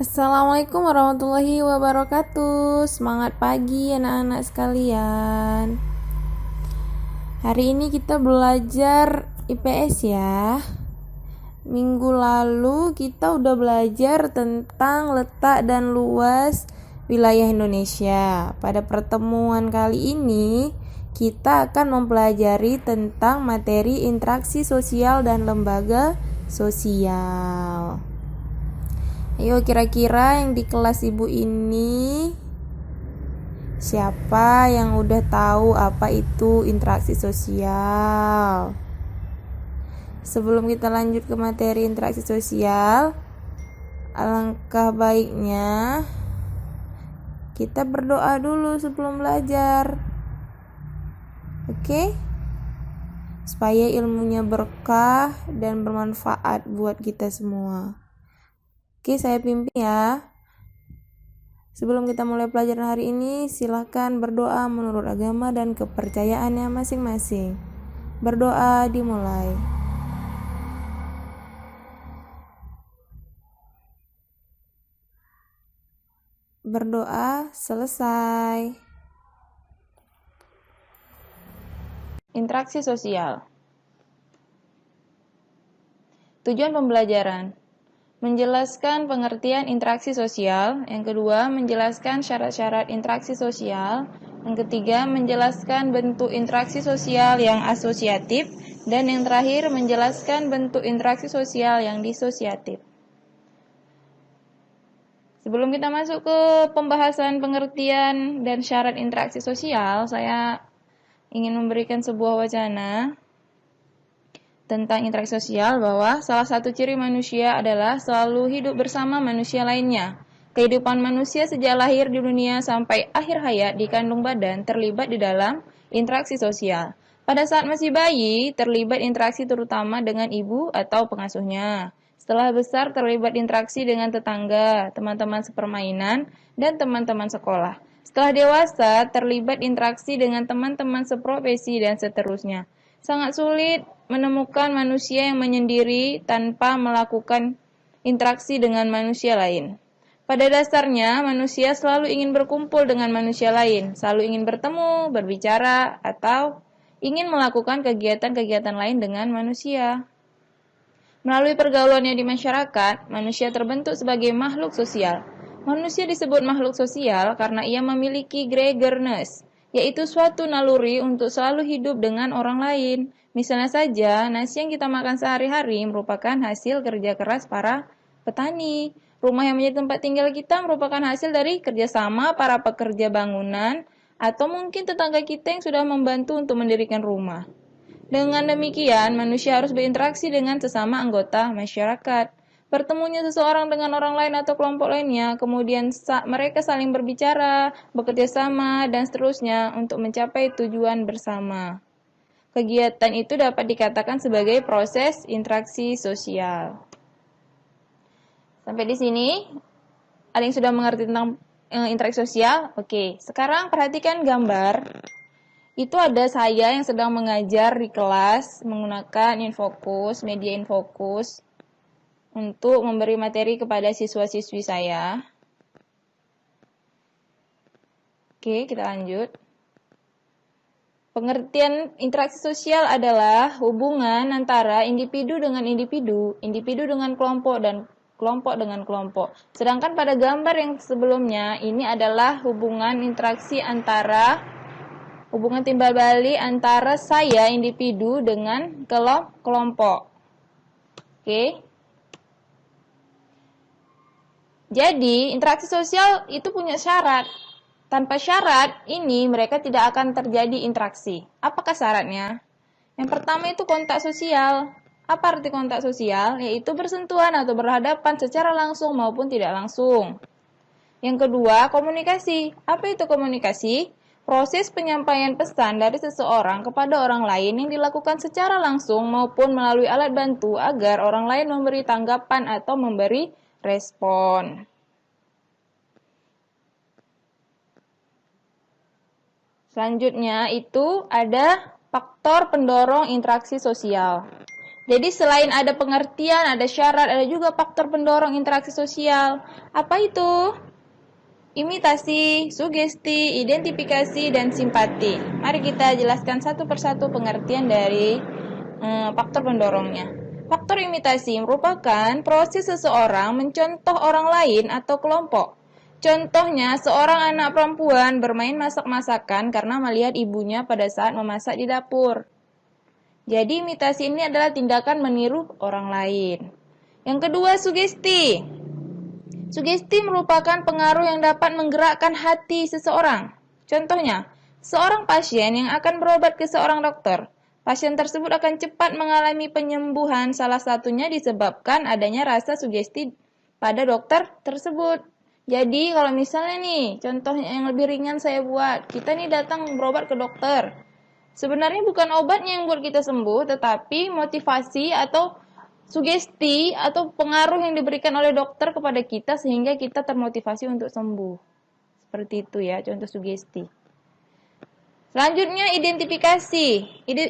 Assalamualaikum warahmatullahi wabarakatuh. Semangat pagi anak-anak sekalian. Hari ini kita belajar IPS ya. Minggu lalu kita udah belajar tentang letak dan luas wilayah Indonesia. Pada pertemuan kali ini kita akan mempelajari tentang materi interaksi sosial dan lembaga sosial. Ayo, kira-kira yang di kelas ibu ini siapa yang udah tahu apa itu interaksi sosial? Sebelum kita lanjut ke materi interaksi sosial, alangkah baiknya kita berdoa dulu sebelum belajar. Oke? Supaya ilmunya berkah dan bermanfaat buat kita semua. Oke, saya pimpin ya. Sebelum kita mulai pelajaran hari ini, silakan berdoa menurut agama dan kepercayaannya masing-masing. Berdoa dimulai. Berdoa selesai. Interaksi sosial. Tujuan pembelajaran: menjelaskan pengertian interaksi sosial. Yang kedua, menjelaskan syarat-syarat interaksi sosial. Yang ketiga, menjelaskan bentuk interaksi sosial yang asosiatif. Dan yang terakhir, menjelaskan bentuk interaksi sosial yang disosiatif. Sebelum kita masuk ke pembahasan pengertian dan syarat interaksi sosial, saya ingin memberikan sebuah wacana tentang interaksi sosial, bahwa salah satu ciri manusia adalah selalu hidup bersama manusia lainnya. Kehidupan manusia sejak lahir di dunia sampai akhir hayat di kandung badan terlibat di dalam interaksi sosial. Pada saat masih bayi, terlibat interaksi terutama dengan ibu atau pengasuhnya. Setelah besar, terlibat interaksi dengan tetangga, teman-teman sepermainan, dan teman-teman sekolah. Setelah dewasa, terlibat interaksi dengan teman-teman seprofesi dan seterusnya. Sangat sulit menemukan manusia yang menyendiri tanpa melakukan interaksi dengan manusia lain. Pada dasarnya, manusia selalu ingin berkumpul dengan manusia lain, selalu ingin bertemu, berbicara, atau ingin melakukan kegiatan-kegiatan lain dengan manusia. Melalui pergaulannya di masyarakat, manusia terbentuk sebagai makhluk sosial. Manusia disebut makhluk sosial karena ia memiliki gregarious, yaitu suatu naluri untuk selalu hidup dengan orang lain. Misalnya saja, nasi yang kita makan sehari-hari merupakan hasil kerja keras para petani. Rumah yang menjadi tempat tinggal kita merupakan hasil dari kerjasama para pekerja bangunan, atau mungkin tetangga kita yang sudah membantu untuk mendirikan rumah. Dengan demikian, manusia harus berinteraksi dengan sesama anggota masyarakat. Bertemunya seseorang dengan orang lain atau kelompok lainnya, kemudian mereka saling berbicara, bekerja sama, dan seterusnya untuk mencapai tujuan bersama. Kegiatan itu dapat dikatakan sebagai proses interaksi sosial. Sampai di sini, ada yang sudah mengerti tentang interaksi sosial? Oke, sekarang perhatikan gambar. Itu ada saya yang sedang mengajar di kelas menggunakan Infocus, media Infocus, untuk memberi materi kepada siswa-siswi saya. Oke, kita lanjut. Pengertian interaksi sosial adalah hubungan antara individu dengan individu, individu dengan kelompok, dan kelompok dengan kelompok. Sedangkan pada gambar yang sebelumnya, ini adalah hubungan interaksi antara hubungan timbal balik antara saya individu dengan kelompok. Oke. Jadi, interaksi sosial itu punya syarat. Tanpa syarat ini mereka tidak akan terjadi interaksi. Apakah syaratnya? Yang pertama itu kontak sosial. Apa arti kontak sosial? Yaitu bersentuhan atau berhadapan secara langsung maupun tidak langsung. Yang kedua, komunikasi. Apa itu komunikasi? Proses penyampaian pesan dari seseorang kepada orang lain yang dilakukan secara langsung maupun melalui alat bantu agar orang lain memberi tanggapan atau memberi respon. Selanjutnya itu ada faktor pendorong interaksi sosial. Jadi selain ada pengertian, ada syarat, ada juga faktor pendorong interaksi sosial. Apa itu? Imitasi, sugesti, identifikasi, dan simpati. Mari kita jelaskan satu persatu pengertian dari faktor pendorongnya. Faktor imitasi merupakan proses seseorang mencontoh orang lain atau kelompok. Contohnya, seorang anak perempuan bermain masak-masakan karena melihat ibunya pada saat memasak di dapur. Jadi, imitasi ini adalah tindakan meniru orang lain. Yang kedua, sugesti. Sugesti merupakan pengaruh yang dapat menggerakkan hati seseorang. Contohnya, seorang pasien yang akan berobat ke seorang dokter. Pasien tersebut akan cepat mengalami penyembuhan, salah satunya disebabkan adanya rasa sugesti pada dokter tersebut. Jadi, kalau misalnya nih, contohnya yang lebih ringan saya buat, kita nih datang berobat ke dokter. Sebenarnya bukan obatnya yang buat kita sembuh, tetapi motivasi atau sugesti atau pengaruh yang diberikan oleh dokter kepada kita sehingga kita termotivasi untuk sembuh. Seperti itu ya, contoh sugesti. Selanjutnya, identifikasi.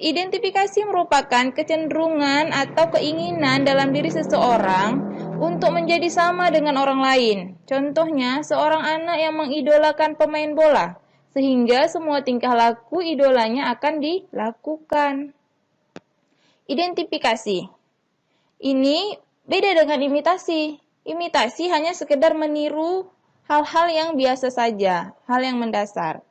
Identifikasi merupakan kecenderungan atau keinginan dalam diri seseorang untuk menjadi sama dengan orang lain. Contohnya, seorang anak yang mengidolakan pemain bola, sehingga semua tingkah laku idolanya akan dilakukan. Identifikasi. Ini beda dengan imitasi. Imitasi hanya sekedar meniru hal-hal yang biasa saja, hal yang mendasar.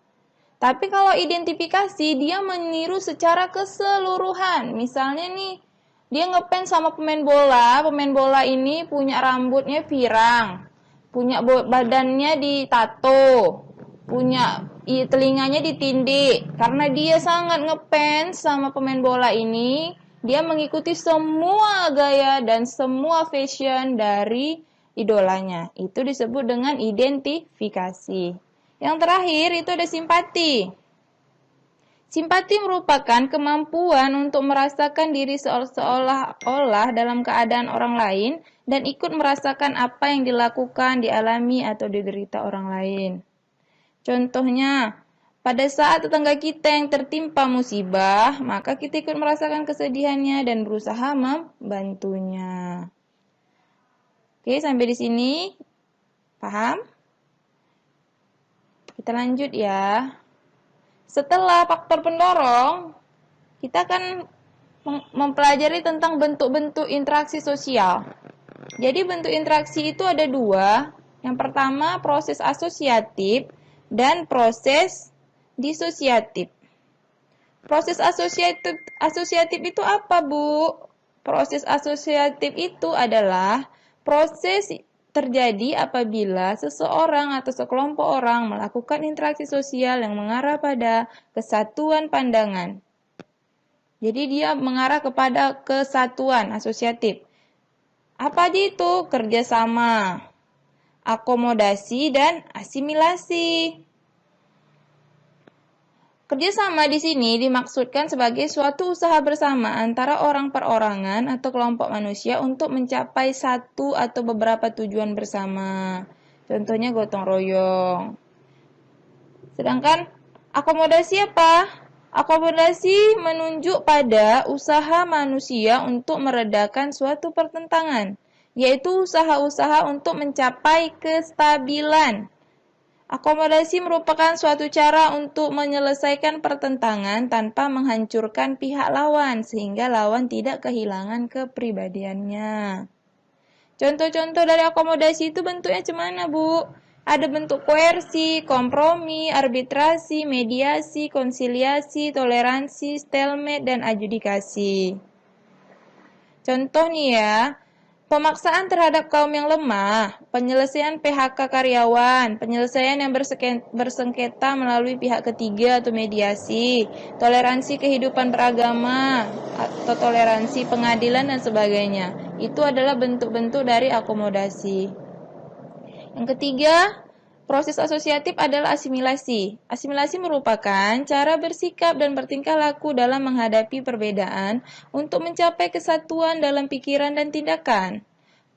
Tapi kalau identifikasi, dia meniru secara keseluruhan. Misalnya nih, dia ngefans sama pemain bola ini punya rambutnya pirang, punya badannya ditato, punya telinganya ditindik. Karena dia sangat ngefans sama pemain bola ini, dia mengikuti semua gaya dan semua fashion dari idolanya. Itu disebut dengan identifikasi. Yang terakhir itu ada simpati. Simpati merupakan kemampuan untuk merasakan diri seolah-olah dalam keadaan orang lain dan ikut merasakan apa yang dilakukan, dialami, atau diderita orang lain. Contohnya, pada saat tetangga kita yang tertimpa musibah, maka kita ikut merasakan kesedihannya dan berusaha membantunya. Oke, sampai di sini. Paham? Kita lanjut ya. Setelah faktor pendorong, kita akan mempelajari tentang bentuk-bentuk interaksi sosial. Jadi bentuk interaksi itu ada dua. Yang pertama proses asosiatif dan proses disosiatif. Proses asosiatif itu apa, Bu? Proses asosiatif itu adalah proses terjadi apabila seseorang atau sekelompok orang melakukan interaksi sosial yang mengarah pada kesatuan pandangan. Jadi dia mengarah kepada kesatuan asosiatif. Apa aja itu? Kerjasama, akomodasi, dan asimilasi. Kerjasama di sini dimaksudkan sebagai suatu usaha bersama antara orang perorangan atau kelompok manusia untuk mencapai satu atau beberapa tujuan bersama. Contohnya gotong royong. Sedangkan akomodasi apa? Akomodasi menunjuk pada usaha manusia untuk meredakan suatu pertentangan, yaitu usaha-usaha untuk mencapai kestabilan. Akomodasi merupakan suatu cara untuk menyelesaikan pertentangan tanpa menghancurkan pihak lawan, sehingga lawan tidak kehilangan kepribadiannya. Contoh-contoh dari akomodasi itu bentuknya gimana, Bu? Ada bentuk koersi, kompromi, arbitrasi, mediasi, konsiliasi, toleransi, stalemate, dan adjudikasi. Contoh nih ya. Pemaksaan terhadap kaum yang lemah, penyelesaian PHK karyawan, penyelesaian yang bersengketa melalui pihak ketiga atau mediasi, toleransi kehidupan beragama, atau toleransi pengadilan dan sebagainya. Itu adalah bentuk-bentuk dari akomodasi. Yang ketiga, proses asosiatif adalah asimilasi. Asimilasi merupakan cara bersikap dan bertingkah laku dalam menghadapi perbedaan untuk mencapai kesatuan dalam pikiran dan tindakan.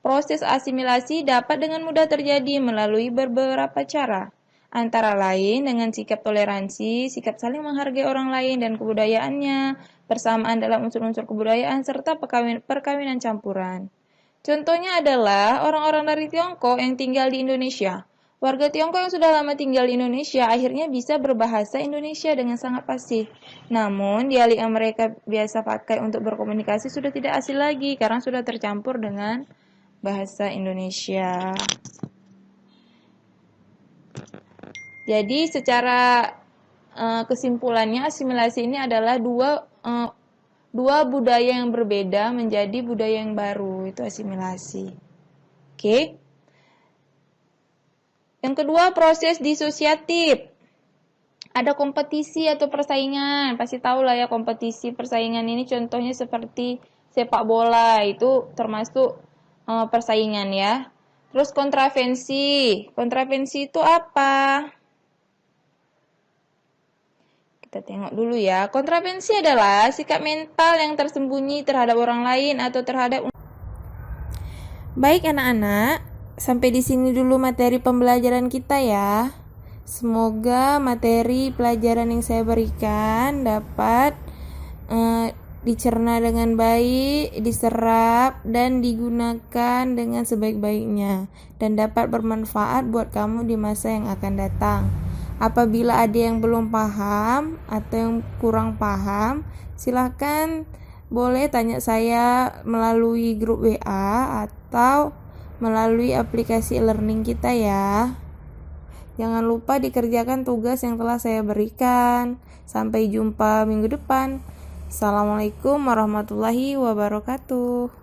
Proses asimilasi dapat dengan mudah terjadi melalui beberapa cara, antara lain dengan sikap toleransi, sikap saling menghargai orang lain dan kebudayaannya, persamaan dalam unsur-unsur kebudayaan, serta perkawinan campuran. Contohnya adalah orang-orang dari Tiongkok yang tinggal di Indonesia. Warga Tiongkok yang sudah lama tinggal di Indonesia akhirnya bisa berbahasa Indonesia dengan sangat fasih. Namun, dialek yang mereka biasa pakai untuk berkomunikasi sudah tidak asing lagi karena sudah tercampur dengan bahasa Indonesia. Jadi, secara kesimpulannya asimilasi ini adalah dua budaya yang berbeda menjadi budaya yang baru, itu asimilasi. Oke. Yang kedua, proses disosiatif. Ada kompetisi atau persaingan. Pasti tahu lah ya kompetisi persaingan ini contohnya seperti sepak bola, itu termasuk persaingan ya. Terus kontravensi. Kontravensi itu apa? Kita tengok dulu ya. Kontravensi adalah sikap mental yang tersembunyi terhadap orang lain atau terhadap. Baik anak-anak, sampai di sini dulu materi pembelajaran kita ya. Semoga materi pelajaran yang saya berikan dapat dicerna dengan baik, diserap, dan digunakan dengan sebaik-baiknya, dan dapat bermanfaat buat kamu di masa yang akan datang. Apabila ada yang belum paham atau yang kurang paham, silakan boleh tanya saya melalui grup WA atau melalui aplikasi e-learning kita ya. Jangan lupa dikerjakan tugas yang telah saya berikan. Sampai jumpa minggu depan. Assalamualaikum warahmatullahi wabarakatuh.